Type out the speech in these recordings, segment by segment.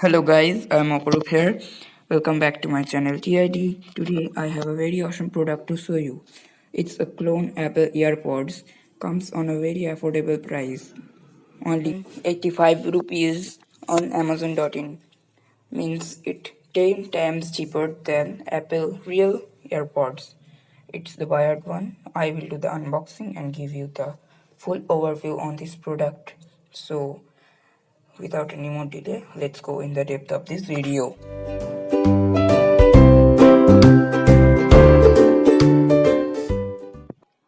Hello guys, I'm Apurv here. Welcome back to my channel TID. Today I have a very awesome product to show you. It's a clone Apple Earpods. Comes on a very affordable price. Only 85 rupees on Amazon.in. Means it 10 times cheaper than Apple real Earpods. It's the wired one. I will do the unboxing and give you the full overview on this product. So without any more delay, let's go in the depth of this video.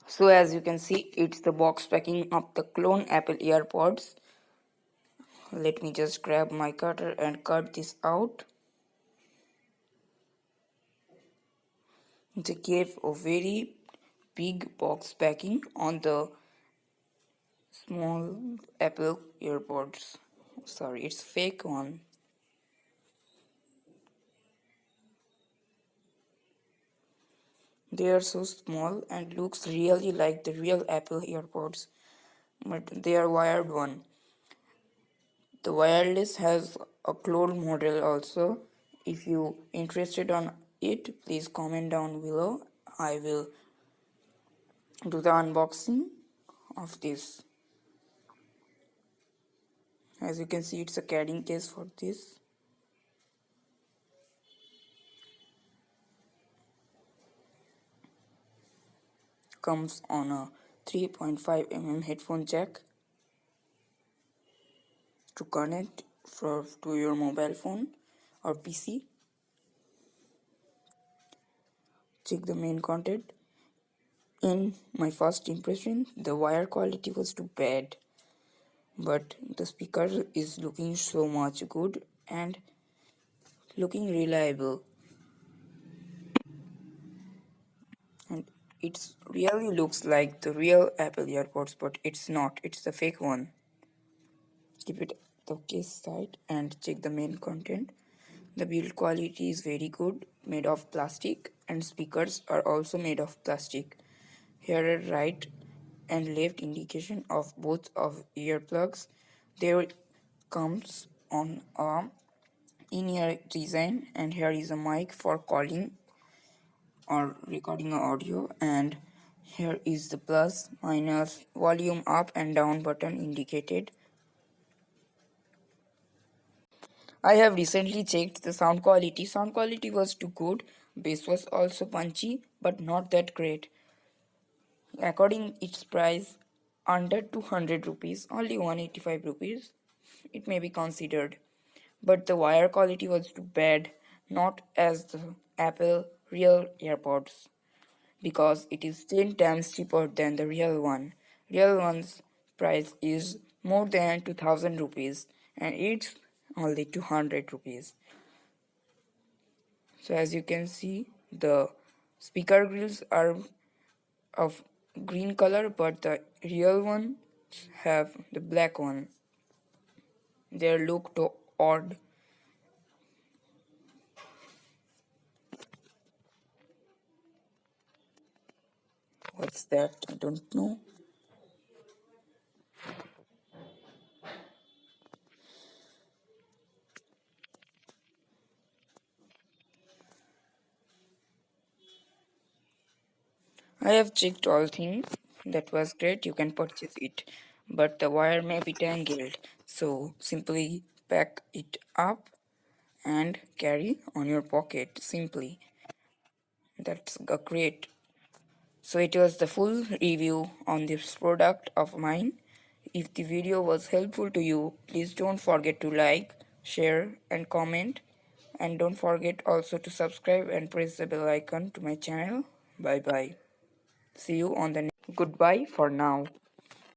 So as you can see, it's the box packing of the clone Apple Earpods. Let me just grab my cutter and cut this out. They gave a very big box packing on the small Apple Earpods. Sorry, it's fake one. They are so small and looks really like the real Apple Earpods, but they are wired one. The wireless has a clone model also. If you interested on it, please comment down below. I will do the unboxing of this. As you can see, it's a carrying case for this. Comes on a 3.5 mm headphone jack to connect to your mobile phone or PC. Check the main content. In my first impression, the wire quality was too bad, but the speaker is looking so much good and looking reliable, and it really looks like the real Apple Earpods, but it's not. It's the fake one. Keep it the case side and check the main content. The build quality is very good, made of plastic, and speakers are also made of plastic. Here are right and left indication of both of earplugs. There comes on a in-ear design, and here is a mic for calling or recording audio, and here is the plus, minus, volume up and down button indicated. I have recently checked the sound quality. Sound quality was too good. Bass was also punchy, but not that great. According its price, under 200 rupees, only 185 rupees, it may be considered. But the wire quality was too bad, not as the Apple real AirPods, because it is 10 times cheaper than the real one. Real one's price is more than 2000 rupees and it's only 200 rupees. So as you can see, the speaker grills are of green color, but the real ones have the black one. They look too odd. What's that? I don't know. I have checked all things. That was great. You can purchase it. But the wire may be tangled. So simply pack it up and carry on your pocket simply. That's a great. So it was the full review on this product of mine. If the video was helpful to you, please don't forget to like, share and comment, and don't forget also to subscribe and press the bell icon to my channel. Bye bye. See you on the next. Goodbye for now.